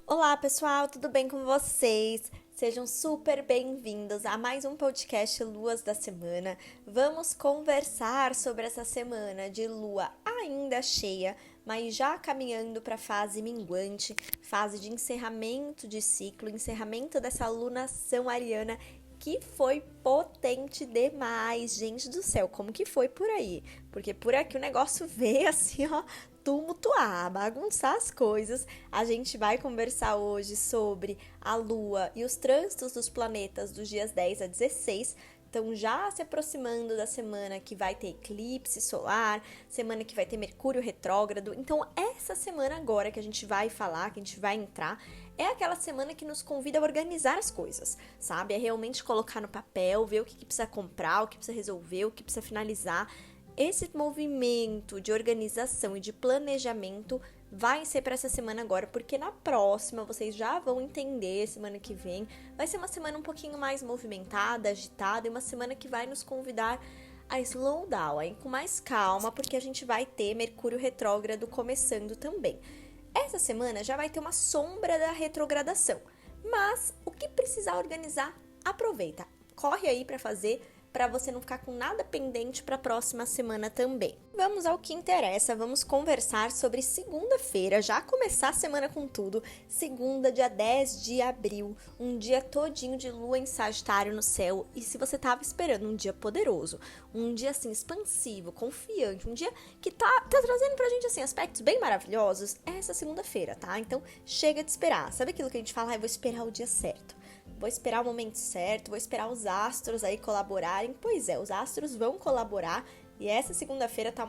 Olá, pessoal, tudo bem com vocês? Sejam super bem-vindos a mais um podcast Luas da Semana. Vamos conversar sobre essa semana de lua ainda cheia, mas já caminhando para a fase minguante, fase de encerramento de ciclo, encerramento dessa lunação ariana que foi potente demais, gente do céu, como que foi por aí? Porque por aqui o negócio veio assim, ó, tumultuar, bagunçar as coisas. A gente vai conversar hoje sobre a Lua e os trânsitos dos planetas dos dias 10 a 16. Então, já se aproximando da semana que vai ter eclipse solar, semana que vai ter Mercúrio retrógrado. Então, essa semana agora que a gente vai falar, que a gente vai entrar, é aquela semana que nos convida a organizar as coisas, sabe? É realmente colocar no papel, ver o que precisa comprar, o que precisa resolver, o que precisa finalizar. Esse movimento de organização e de planejamento vai ser para essa semana agora, porque na próxima vocês já vão entender, semana que vem, vai ser uma semana um pouquinho mais movimentada, agitada, e uma semana que vai nos convidar a slow down, aí com mais calma, porque a gente vai ter Mercúrio retrógrado começando também. Essa semana já vai ter uma sombra da retrogradação, mas o que precisar organizar, aproveita, corre aí para fazer, para você não ficar com nada pendente para a próxima semana também. Vamos ao que interessa, vamos conversar sobre segunda-feira, já começar a semana com tudo, segunda, dia 10 de abril, um dia todinho de lua em Sagitário no céu, e se você estava esperando um dia poderoso, um dia assim expansivo, confiante, um dia que tá trazendo pra gente assim aspectos bem maravilhosos, é essa segunda-feira, tá? Então chega de esperar, sabe aquilo que a gente fala, eu vou esperar o dia certo. Vou esperar o momento certo, vou esperar os astros aí colaborarem. Pois é, os astros vão colaborar e essa segunda-feira tá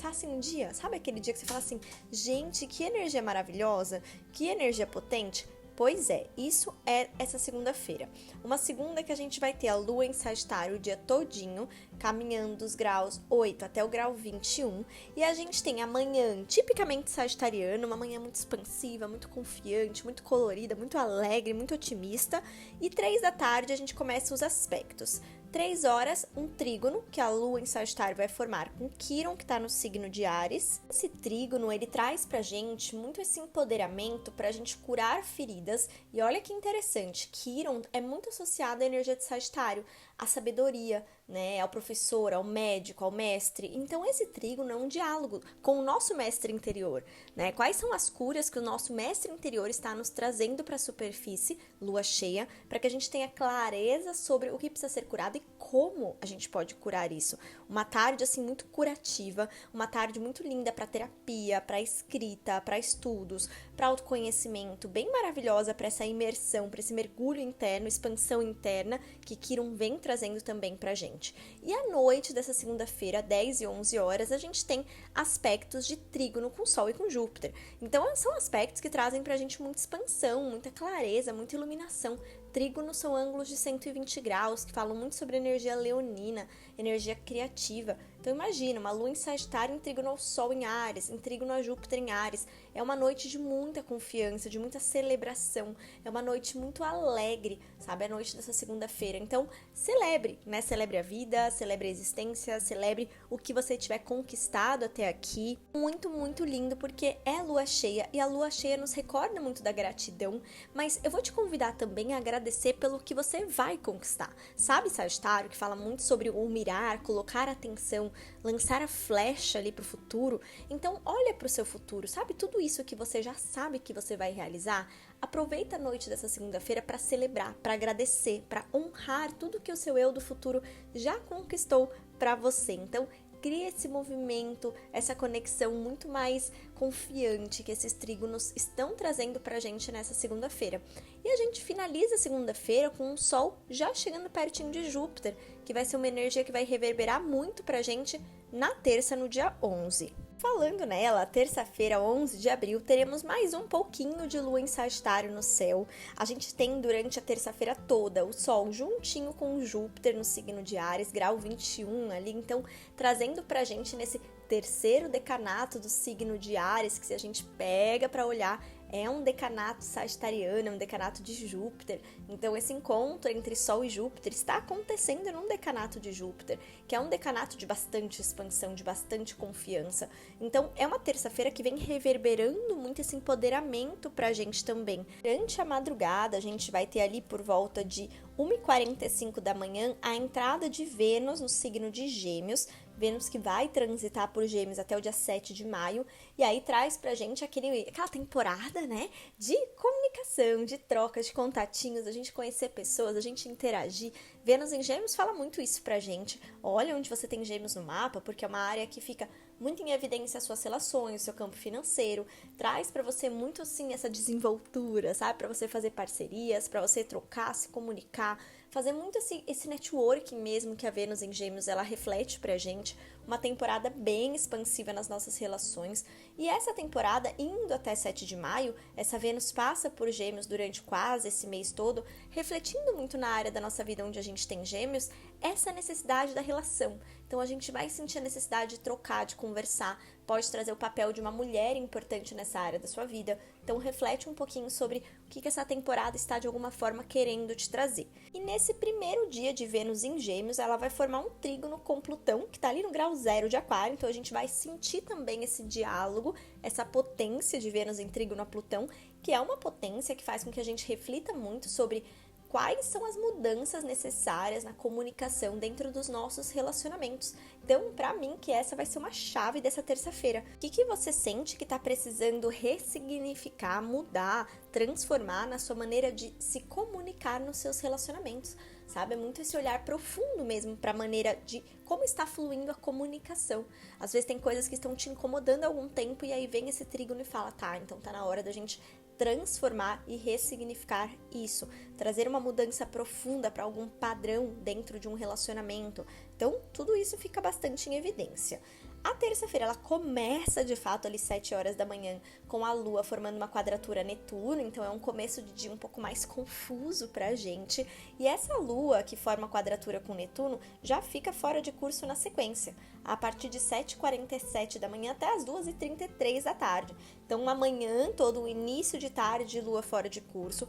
assim, um dia, sabe aquele dia que você fala assim, gente, que energia maravilhosa, que energia potente? Pois é, isso é essa segunda-feira. Uma segunda que a gente vai ter a lua em Sagitário o dia todinho, caminhando dos graus 8 até o grau 21. E a gente tem amanhã tipicamente sagitariano, uma manhã muito expansiva, muito confiante, muito colorida, muito alegre, muito otimista. E 3 da tarde a gente começa os aspectos. 3 horas, um trígono, que a lua em Sagitário vai formar com Quirón, que está no signo de Áries. Esse trígono, ele traz pra gente muito esse empoderamento pra gente curar feridas. E olha que interessante, Quirón é muito associado à energia de Sagitário, à sabedoria, né, ao professor, ao médico, ao mestre. Então esse trígono é um diálogo com o nosso mestre interior, né? Quais são as curas que o nosso mestre interior está nos trazendo para a superfície, lua cheia, para que a gente tenha clareza sobre o que precisa ser curado e como a gente pode curar isso. Uma tarde assim muito curativa, uma tarde muito linda para terapia, para escrita, para estudos, para autoconhecimento, bem maravilhosa para essa imersão, para esse mergulho interno, expansão interna que Quirón vem trazendo também pra gente. E à noite dessa segunda-feira, 10 e 11 horas, a gente tem aspectos de trígono com Sol e com Júpiter. Então são aspectos que trazem pra gente muita expansão, muita clareza, muita iluminação. Trígonos são ângulos de 120 graus, que falam muito sobre energia leonina, energia criativa. Então imagina, uma lua em Sagitário em trígono ao Sol em Áries, em trígono a Júpiter em Áries. É uma noite de muita confiança, de muita celebração. É uma noite muito alegre, sabe? É a noite dessa segunda-feira. Então celebre, né? Celebre a vida, celebre a existência, celebre o que você tiver conquistado até aqui. Muito, muito lindo, porque é lua cheia e a lua cheia nos recorda muito da gratidão. Mas eu vou te convidar também a agradecer pelo que você vai conquistar. Sabe, Sagitário, que fala muito sobre o mirar, colocar atenção, lançar a flecha ali pro futuro? Então, olha pro seu futuro, sabe? Tudo isso que você já sabe que você vai realizar, aproveita a noite dessa segunda-feira para celebrar, para agradecer, para honrar tudo que o seu eu do futuro já conquistou para você. Então, cria esse movimento, essa conexão muito mais confiante que esses trígonos estão trazendo pra gente nessa segunda-feira. E a gente finaliza a segunda-feira com o Sol já chegando pertinho de Júpiter, que vai ser uma energia que vai reverberar muito pra gente na terça, no dia 11. Falando nela, terça-feira, 11 de abril, teremos mais um pouquinho de lua em Sagitário no céu. A gente tem durante a terça-feira toda o Sol juntinho com o Júpiter no signo de Áries, grau 21 ali, então trazendo pra gente nesse terceiro decanato do signo de Áries, que se a gente pega pra olhar, é um decanato sagitariano, é um decanato de Júpiter. Então esse encontro entre Sol e Júpiter está acontecendo num decanato de Júpiter, que é um decanato de bastante expansão, de bastante confiança. Então é uma terça-feira que vem reverberando muito esse empoderamento pra gente também. Durante a madrugada, a gente vai ter ali por volta de 1h45 da manhã a entrada de Vênus no signo de Gêmeos, Vênus que vai transitar por Gêmeos até o dia 7 de maio, e aí traz pra gente aquela temporada, né, de comunicação, de troca, de contatinhos, a gente conhecer pessoas, a gente interagir. Vênus em Gêmeos fala muito isso pra gente. Olha onde você tem Gêmeos no mapa, porque é uma área que fica muito em evidência as suas relações, o seu campo financeiro, traz pra você muito, assim, essa desenvoltura, sabe, pra você fazer parcerias, pra você trocar, se comunicar, fazer muito esse networking mesmo que a Vênus em Gêmeos, ela reflete pra gente, uma temporada bem expansiva nas nossas relações. E essa temporada, indo até 7 de maio, essa Vênus passa por Gêmeos durante quase esse mês todo, refletindo muito na área da nossa vida onde a gente tem Gêmeos, essa necessidade da relação. Então a gente vai sentir a necessidade de trocar, de conversar, pode trazer o papel de uma mulher importante nessa área da sua vida. Então reflete um pouquinho sobre o que essa temporada está de alguma forma querendo te trazer. E nesse primeiro dia de Vênus em Gêmeos, ela vai formar um trígono com Plutão, que está ali no grau 0 de Aquário, então a gente vai sentir também esse diálogo, essa potência de Vênus em trígono a Plutão, que é uma potência que faz com que a gente reflita muito sobre quais são as mudanças necessárias na comunicação dentro dos nossos relacionamentos. Então, pra mim, que essa vai ser uma chave dessa terça-feira. O que você sente que tá precisando ressignificar, mudar, transformar na sua maneira de se comunicar nos seus relacionamentos, sabe? É muito esse olhar profundo mesmo pra maneira de como está fluindo a comunicação. Às vezes tem coisas que estão te incomodando há algum tempo e aí vem esse trígono e fala, tá, então tá na hora da gente transformar e ressignificar isso, trazer uma mudança profunda para algum padrão dentro de um relacionamento. Então, tudo isso fica bastante em evidência. A terça-feira, ela começa de fato ali 7 horas da manhã com a Lua formando uma quadratura a Netuno, então é um começo de dia um pouco mais confuso pra gente. E essa Lua que forma a quadratura com Netuno já fica fora de curso na sequência, a partir de 7h47 da manhã até as 2h33 da tarde. Então amanhã, todo o início de tarde, Lua fora de curso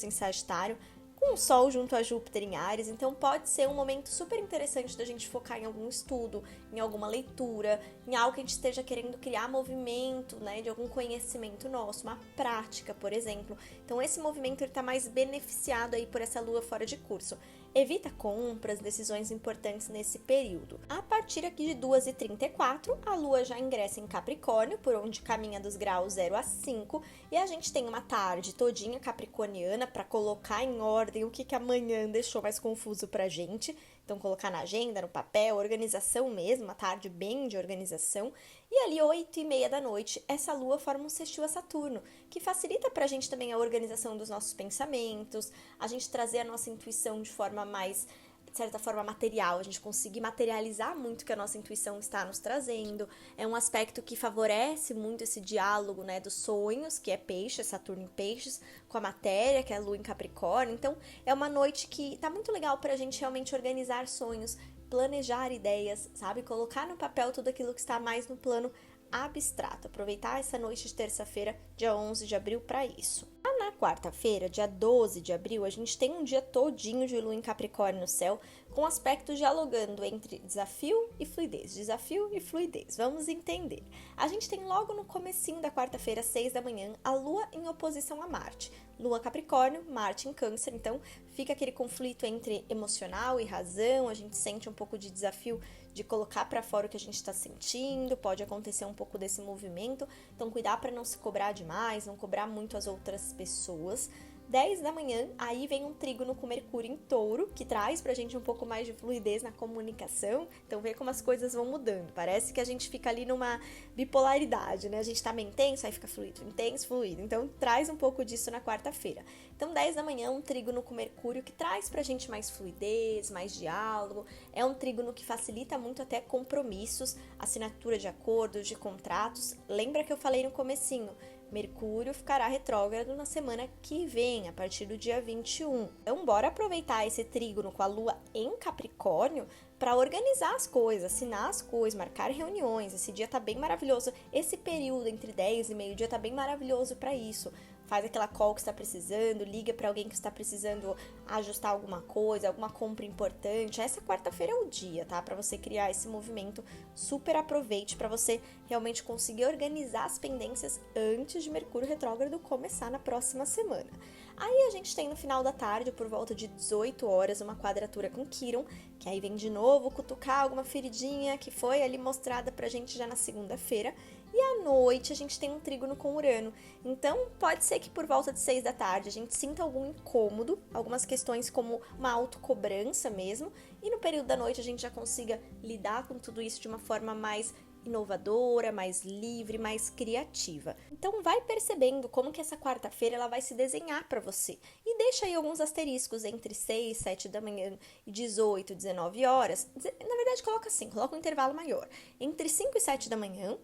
em Sagitário, com o Sol junto a Júpiter em Áries, então pode ser um momento super interessante da gente focar em algum estudo, em alguma leitura, em algo que a gente esteja querendo criar movimento, né, de algum conhecimento nosso, uma prática, por exemplo. Então esse movimento está mais beneficiado aí por essa Lua fora de curso. Evita compras, decisões importantes nesse período. A partir aqui de 2h34, a Lua já ingressa em Capricórnio, por onde caminha dos graus 0 a 5, e a gente tem uma tarde todinha capricorniana para colocar em ordem o que amanhã deixou mais confuso pra gente. Então, colocar na agenda, no papel, organização mesmo, uma tarde bem de organização. E ali, 8h30 da noite, essa Lua forma um sextil a Saturno, que facilita pra gente também a organização dos nossos pensamentos, a gente trazer a nossa intuição de forma mais, de certa forma, material, a gente conseguir materializar muito o que a nossa intuição está nos trazendo. É um aspecto que favorece muito esse diálogo, né, dos sonhos, que é peixes, Saturno em peixes, com a matéria, que é a Lua em Capricórnio. Então, é uma noite que tá muito legal pra gente realmente organizar sonhos, planejar ideias, sabe? Colocar no papel tudo aquilo que está mais no plano abstrato. Aproveitar essa noite de terça-feira, dia 11 de abril, para isso. Na quarta-feira, dia 12 de abril, a gente tem um dia todinho de Lua em Capricórnio no céu, com aspectos dialogando entre desafio e fluidez. Vamos entender. A gente tem logo no comecinho da quarta-feira, 6 da manhã, a Lua em oposição a Marte. Lua Capricórnio, Marte em Câncer, então fica aquele conflito entre emocional e razão, a gente sente um pouco de desafio de colocar para fora o que a gente está sentindo, pode acontecer um pouco desse movimento, então cuidar para não se cobrar demais, não cobrar muito as outras pessoas. 10 da manhã, aí vem um trígono com Mercúrio em Touro, que traz pra gente um pouco mais de fluidez na comunicação. Então vê como as coisas vão mudando. Parece que a gente fica ali numa bipolaridade, né? A gente tá meio intenso, aí fica fluido, intenso, fluido. Então traz um pouco disso na quarta-feira. Então 10 da manhã, um trígono com Mercúrio, que traz pra gente mais fluidez, mais diálogo. É um trígono que facilita muito até compromissos, assinatura de acordos, de contratos. Lembra que eu falei no comecinho? Mercúrio ficará retrógrado na semana que vem, a partir do dia 21. Então, bora aproveitar esse trígono com a Lua em Capricórnio para organizar as coisas, assinar as coisas, marcar reuniões. Esse dia tá bem maravilhoso. Esse período entre 10 e meio-dia tá bem maravilhoso para isso. Faz aquela call que está precisando, liga para alguém que está precisando ajustar alguma coisa, alguma compra importante. Essa quarta-feira é o dia, tá? Para você criar esse movimento, super aproveite para você realmente conseguir organizar as pendências antes de Mercúrio retrógrado começar na próxima semana. Aí a gente tem no final da tarde, por volta de 18 horas, uma quadratura com Quirón, que aí vem de novo cutucar alguma feridinha que foi ali mostrada pra gente já na segunda-feira. E à noite a gente tem um trígono com Urano. Então pode ser que por volta de 6 da tarde a gente sinta algum incômodo, algumas questões como uma autocobrança mesmo. E no período da noite a gente já consiga lidar com tudo isso de uma forma mais inovadora, mais livre, mais criativa. Então vai percebendo como que essa quarta-feira ela vai se desenhar para você. E deixa aí alguns asteriscos entre 6, 7 da manhã e 18, 19 horas. Na verdade coloca assim, coloca um intervalo maior. Entre 5 e 7 da manhã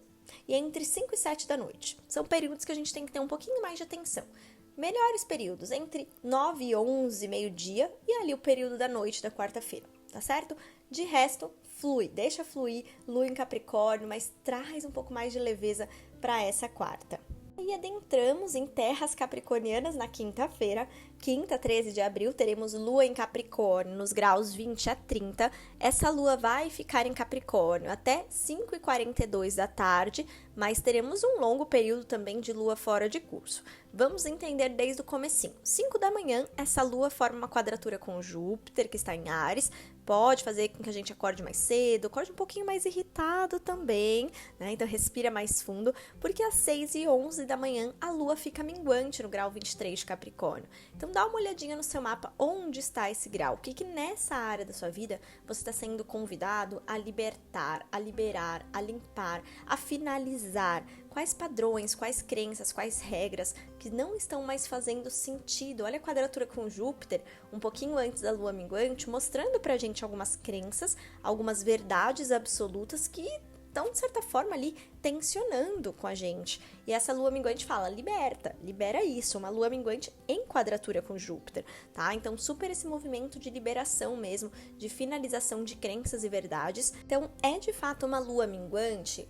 e entre 5 e 7 da noite. São períodos que a gente tem que ter um pouquinho mais de atenção. Melhores períodos entre 9 e 11, meio-dia e ali o período da noite da quarta-feira, tá certo? De resto, flui, deixa fluir, Lua em Capricórnio, mas traz um pouco mais de leveza para essa quarta. E adentramos em terras capricornianas na quinta-feira, quinta, 13 de abril, teremos Lua em Capricórnio nos graus 20 a 30. Essa Lua vai ficar em Capricórnio até 5h42 da tarde, mas teremos um longo período também de Lua fora de curso. Vamos entender desde o comecinho. 5 da manhã, essa Lua forma uma quadratura com Júpiter, que está em Áries. Pode fazer com que a gente acorde mais cedo, acorde um pouquinho mais irritado também, né? Então respira mais fundo, porque às 6h11 da manhã a Lua fica minguante no grau 23 de Capricórnio. Então dá uma olhadinha no seu mapa onde está esse grau, o que nessa área da sua vida você está sendo convidado a libertar, a liberar, a limpar, a finalizar. Quais padrões, quais crenças, quais regras que não estão mais fazendo sentido. Olha a quadratura com Júpiter, um pouquinho antes da Lua minguante, mostrando pra gente algumas crenças, algumas verdades absolutas que estão, de certa forma, ali tensionando com a gente. E essa Lua minguante fala, liberta, libera isso, uma Lua minguante em quadratura com Júpiter, tá? Então, super esse movimento de liberação mesmo, de finalização de crenças e verdades. Então, é de fato uma Lua minguante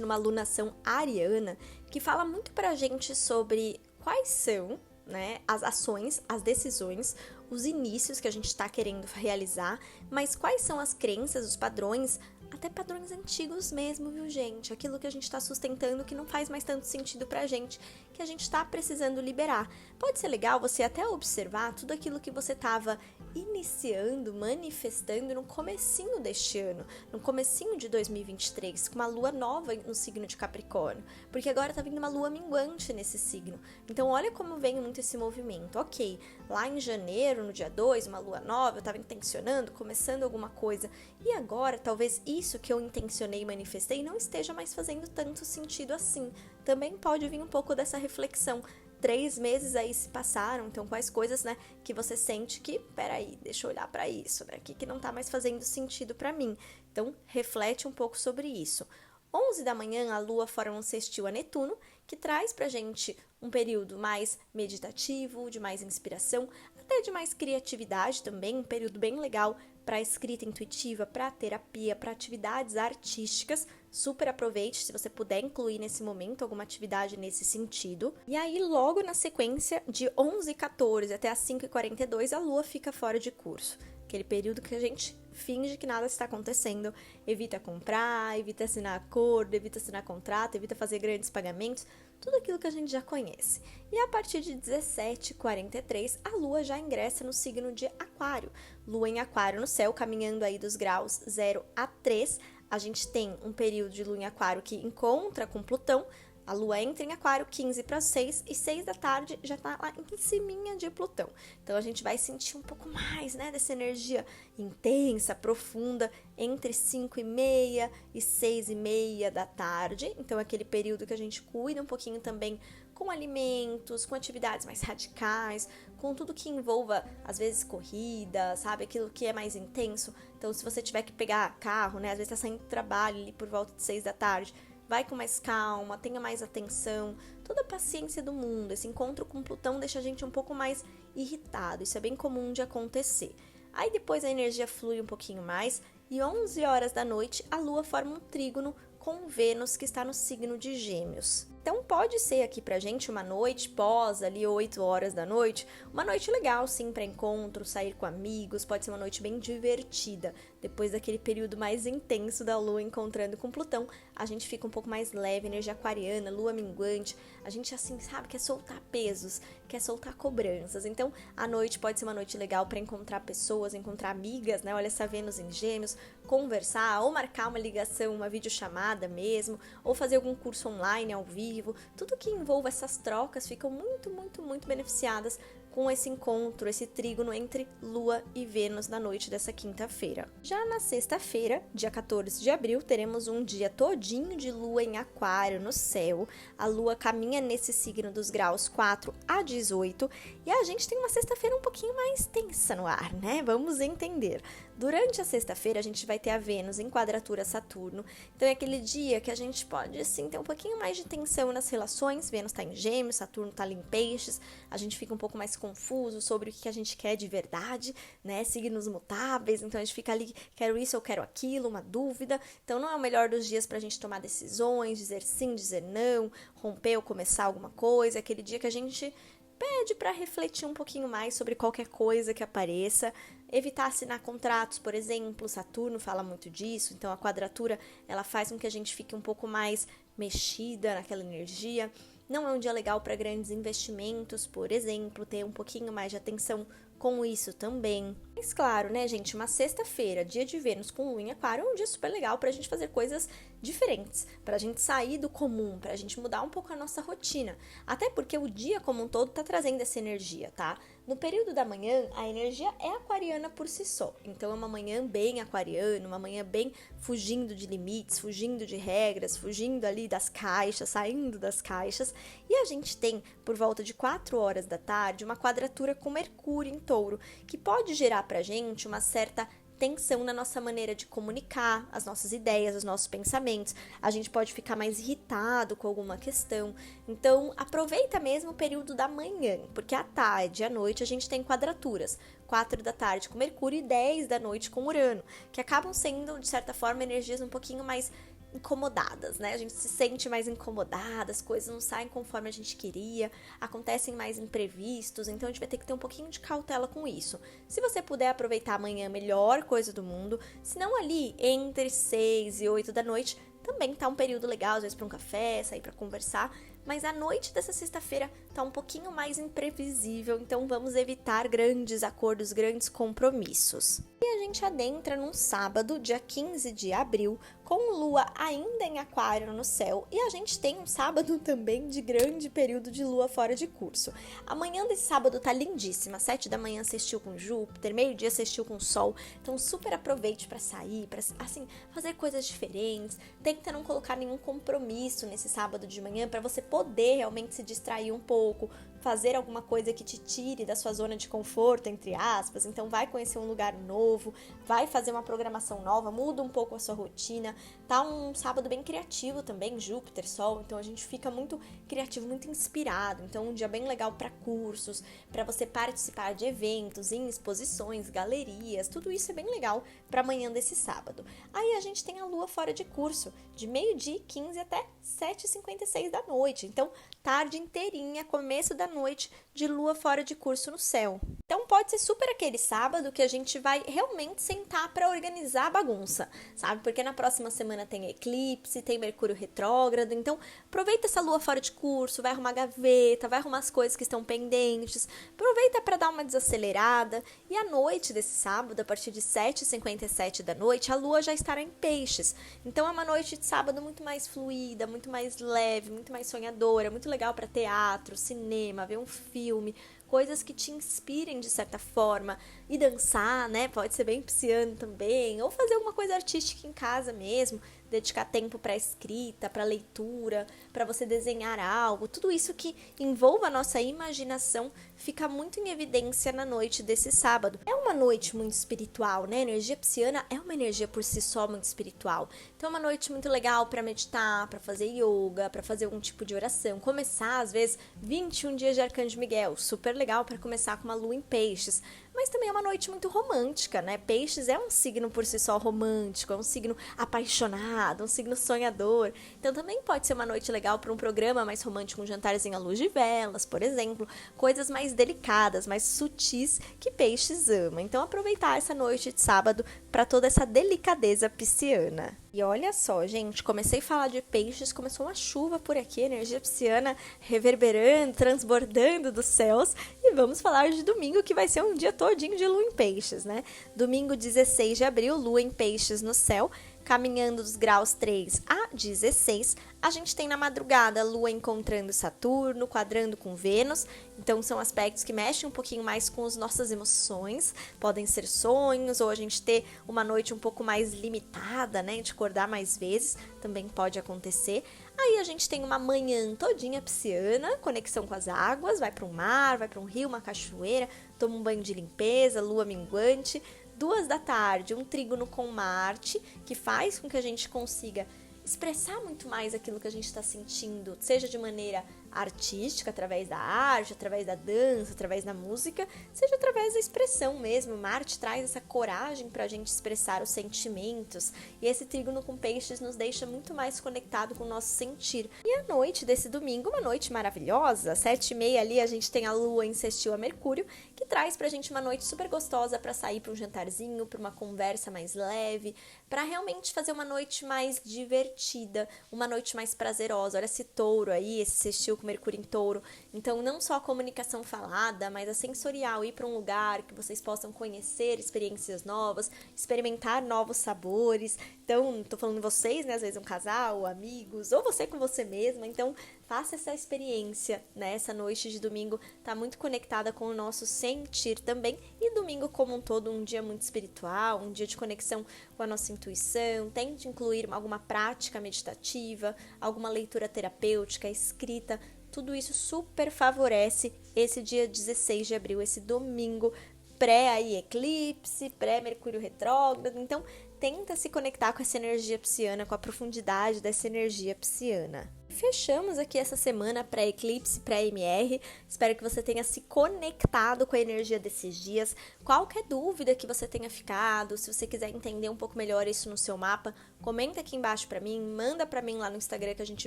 numa lunação ariana, que fala muito pra gente sobre quais são, né, as ações, as decisões, os inícios que a gente está querendo realizar, mas quais são as crenças, os padrões, até padrões antigos mesmo, viu, gente? Aquilo que a gente está sustentando que não faz mais tanto sentido pra gente, que a gente está precisando liberar. Pode ser legal você até observar tudo aquilo que você estava iniciando, manifestando no comecinho deste ano, no comecinho de 2023, com uma lua nova no signo de Capricórnio, porque agora tá vindo uma lua minguante nesse signo. Então olha como vem muito esse movimento. Ok, lá em janeiro, no dia 2, uma lua nova, eu tava intencionando, começando alguma coisa, e agora talvez isso que eu intencionei e manifestei não esteja mais fazendo tanto sentido assim. Também pode vir um pouco dessa reflexão. 3 meses aí se passaram, então quais coisas, né, que você sente que, peraí, deixa eu olhar pra isso, né, que não tá mais fazendo sentido pra mim. Então, reflete um pouco sobre isso. 11 da manhã, a Lua forma um sextil a Netuno, que traz pra gente um período mais meditativo, de mais inspiração, até de mais criatividade também, um período bem legal para escrita intuitiva, para terapia, para atividades artísticas. Super aproveite se você puder incluir nesse momento alguma atividade nesse sentido. E aí, logo na sequência, de 11h14 até as 5h42, a Lua fica fora de curso. Aquele período que a gente finge que nada está acontecendo, evita comprar, evita assinar acordo, evita assinar contrato, evita fazer grandes pagamentos, tudo aquilo que a gente já conhece. E a partir de 17h43, a Lua já ingressa no signo de Aquário. Lua em Aquário no céu, caminhando aí dos graus 0 a 3. A gente tem um período de Lua em Aquário que encontra com Plutão. A Lua entra em Aquário 15 para 6 e 6 da tarde já tá lá em ciminha de Plutão. Então a gente vai sentir um pouco mais, né, dessa energia intensa, profunda, entre 5h30 e 6h30 da tarde. Então é aquele período que a gente cuida um pouquinho também com alimentos, com atividades mais radicais, com tudo que envolva, às vezes, corrida, sabe? Aquilo que é mais intenso. Então se você tiver que pegar carro, né, às vezes tá saindo do trabalho ali por volta de 6 da tarde, vai com mais calma, tenha mais atenção, toda a paciência do mundo. Esse encontro com Plutão deixa a gente um pouco mais irritado, isso é bem comum de acontecer. Aí depois a energia flui um pouquinho mais e 11 horas da noite a Lua forma um trígono com Vênus que está no signo de Gêmeos. Então pode ser aqui pra gente uma noite pós ali 8 horas da noite, uma noite legal sim para encontro, sair com amigos, pode ser uma noite bem divertida. Depois daquele período mais intenso da Lua encontrando com Plutão, a gente fica um pouco mais leve, energia aquariana, Lua minguante, a gente assim, sabe, quer soltar pesos, quer soltar cobranças. Então a noite pode ser uma noite legal para encontrar pessoas, encontrar amigas, né? Olha essa Vênus em Gêmeos, conversar ou marcar uma ligação, uma videochamada mesmo, ou fazer algum curso online ao vivo. Tudo que envolva essas trocas ficam muito beneficiadas com esse encontro, esse trígono entre Lua e Vênus na noite dessa quinta-feira. Já na sexta-feira, dia 14 de abril, teremos um dia todinho de Lua em Aquário no céu. A Lua caminha nesse signo dos graus 4 a 18 e a gente tem uma sexta-feira um pouquinho mais tensa no ar, né? Vamos entender. Durante a sexta-feira, a gente vai ter a Vênus em quadratura a Saturno. Então, é aquele dia que a gente pode, assim, ter um pouquinho mais de tensão nas relações. Vênus está em Gêmeos, Saturno está ali em Peixes. A gente fica um pouco mais confuso sobre o que a gente quer de verdade, né? Signos mutáveis. Então, a gente fica ali, quero isso, eu quero aquilo, uma dúvida. Então, não é o melhor dos dias para a gente tomar decisões, dizer sim, dizer não, romper ou começar alguma coisa. É aquele dia que a gente pede para refletir um pouquinho mais sobre qualquer coisa que apareça, evitar assinar contratos, por exemplo. Saturno fala muito disso, então a quadratura ela faz com que a gente fique um pouco mais mexida naquela energia. Não é um dia legal para grandes investimentos, por exemplo, ter um pouquinho mais de atenção com isso também. Mas claro, né, gente, uma sexta-feira, dia de Vênus com Lua em Aquário, é um dia super legal pra gente fazer coisas diferentes, pra gente sair do comum, pra gente mudar um pouco a nossa rotina. Até porque o dia como um todo tá trazendo essa energia, tá? No período da manhã, a energia é aquariana por si só. Então é uma manhã bem aquariana, uma manhã bem fugindo de limites, fugindo de regras, fugindo ali das caixas, saindo das caixas. E a gente tem, por volta de 4 horas da tarde, uma quadratura com Mercúrio em Touro, que pode gerar pra gente uma certa tensão na nossa maneira de comunicar as nossas ideias, os nossos pensamentos. A gente pode ficar mais irritado com alguma questão. Então, aproveita mesmo o período da manhã, porque à tarde e à noite a gente tem quadraturas. 4 da tarde com Mercúrio e 10 da noite com Urano, que acabam sendo, de certa forma, energias um pouquinho mais incomodadas, né? A gente se sente mais incomodada, as coisas não saem conforme a gente queria, acontecem mais imprevistos, então a gente vai ter que ter um pouquinho de cautela com isso. Se você puder aproveitar amanhã, melhor coisa do mundo, se não ali entre 6 e 8 da noite, também tá um período legal, às vezes para um café, sair para conversar, mas a noite dessa sexta-feira tá um pouquinho mais imprevisível, então vamos evitar grandes acordos, grandes compromissos. E a gente adentra num sábado, dia 15 de abril, com Lua ainda em Aquário no céu, e a gente tem um sábado também de grande período de Lua fora de curso. A manhã desse sábado tá lindíssima, 7 da manhã assistiu com Júpiter, meio-dia assistiu com Sol, então super aproveite para sair, para assim, fazer coisas diferentes, tenta não colocar nenhum compromisso nesse sábado de manhã para você poder realmente se distrair um pouco, fazer alguma coisa que te tire da sua zona de conforto, entre aspas. Então vai conhecer um lugar novo, vai fazer uma programação nova, muda um pouco a sua rotina. Tá um sábado bem criativo também, Júpiter, Sol, então a gente fica muito criativo, muito inspirado. Então um dia bem legal para cursos, para você participar de eventos, em exposições, galerias, tudo isso é bem legal para amanhã desse sábado. Aí a gente tem a Lua fora de curso, de meio-dia e 15 até 7h56 da noite. Então, tarde inteirinha, começo da noite de Lua fora de curso no céu. Então pode ser super aquele sábado que a gente vai realmente sentar para organizar a bagunça, sabe? Porque na próxima semana tem eclipse, tem Mercúrio retrógrado, então aproveita essa Lua fora de curso, vai arrumar gaveta, vai arrumar as coisas que estão pendentes, aproveita para dar uma desacelerada. E à noite desse sábado, a partir de 7h57 da noite, a Lua já estará em Peixes. Então é uma noite de sábado muito mais fluida, muito mais leve, muito mais sonhadora, muito legal para teatro, cinema, ver um filme, coisas que te inspirem de certa forma, e dançar, né? Pode ser bem pisciano também, ou fazer alguma coisa artística em casa mesmo, dedicar tempo para escrita, para leitura, para você desenhar algo, tudo isso que envolva a nossa imaginação fica muito em evidência na noite desse sábado. É uma noite muito espiritual, né? A energia pisciana é uma energia por si só muito espiritual. Então é uma noite muito legal para meditar, para fazer yoga, para fazer algum tipo de oração. Começar, às vezes, 21 dias de Arcanjo Miguel, super legal para começar com uma lua em peixes. Mas também é uma noite muito romântica, né? Peixes é um signo por si só romântico, é um signo apaixonado, um signo sonhador. Então também pode ser uma noite legal para um programa mais romântico, um jantarzinho à luz de velas, por exemplo. Coisas mais delicadas, mais sutis que peixes ama. Então aproveitar essa noite de sábado para toda essa delicadeza pisciana. E olha só, gente, comecei a falar de peixes, começou uma chuva por aqui, energia pisciana reverberando, transbordando dos céus. E vamos falar de domingo, que vai ser um dia todinho de lua em peixes, né? Domingo 16 de abril, lua em peixes no céu, caminhando dos graus 3 a 16. A gente tem na madrugada Lua encontrando Saturno, quadrando com Vênus. Então são aspectos que mexem um pouquinho mais com as nossas emoções. Podem ser sonhos ou a gente ter uma noite um pouco mais limitada, né? De acordar mais vezes, também pode acontecer. Aí a gente tem uma manhã todinha pisciana, conexão com as águas, vai para um mar, vai para um rio, uma cachoeira, toma um banho de limpeza, lua minguante. 2 da tarde, um trígono com Marte, que faz com que a gente consiga expressar muito mais aquilo que a gente está sentindo, seja de maneira artística, através da arte, através da dança, através da música, seja através da expressão mesmo. Marte traz essa coragem para a gente expressar os sentimentos, e esse trígono com peixes nos deixa muito mais conectado com o nosso sentir. E a noite desse domingo, uma noite maravilhosa, 7h30 ali a gente tem a Lua em sextil a Mercúrio, que traz pra gente uma noite super gostosa para sair para um jantarzinho, para uma conversa mais leve, para realmente fazer uma noite mais divertida, uma noite mais prazerosa. Olha esse touro aí, esse sextil com Mercúrio em touro. Então, não só a comunicação falada, mas a sensorial, ir para um lugar que vocês possam conhecer experiências novas, experimentar novos sabores. Então, tô falando vocês, né? Às vezes um casal, amigos, ou você com você mesma. Então, faça essa experiência, né? Essa noite de domingo tá muito conectada com o nosso sentir também. E domingo como um todo, um dia muito espiritual, um dia de conexão com a nossa intuição. Tente incluir alguma prática meditativa, alguma leitura terapêutica, escrita. Tudo isso super favorece esse dia 16 de abril, esse domingo pré-eclipse, pré-Mercúrio retrógrado. Então, tenta se conectar com essa energia pisciana, com a profundidade dessa energia pisciana. Fechamos aqui essa semana pré-eclipse, pré-MR. Espero que você tenha se conectado com a energia desses dias. Qualquer dúvida que você tenha ficado, se você quiser entender um pouco melhor isso no seu mapa, comenta aqui embaixo pra mim, manda pra mim lá no Instagram que a gente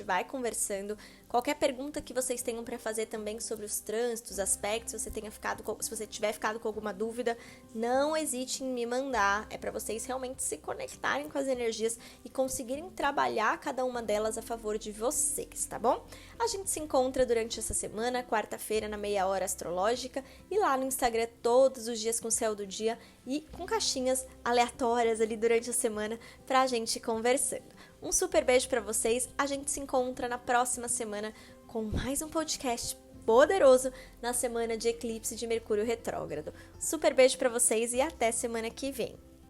vai conversando. Qualquer pergunta que vocês tenham pra fazer também sobre os trânsitos, aspectos, se você tiver ficado com alguma dúvida, não hesite em me mandar. É pra vocês realmente se conectarem com as energias e conseguirem trabalhar cada uma delas a favor de vocês, tá bom? A gente se encontra durante essa semana, quarta-feira, na meia hora astrológica, e lá no Instagram todos os dias com o céu do dia e com caixinhas aleatórias ali durante a semana pra gente conversando. Um super beijo pra vocês, a gente se encontra na próxima semana com mais um podcast poderoso na semana de eclipse de Mercúrio retrógrado. Super beijo pra vocês e até semana que vem.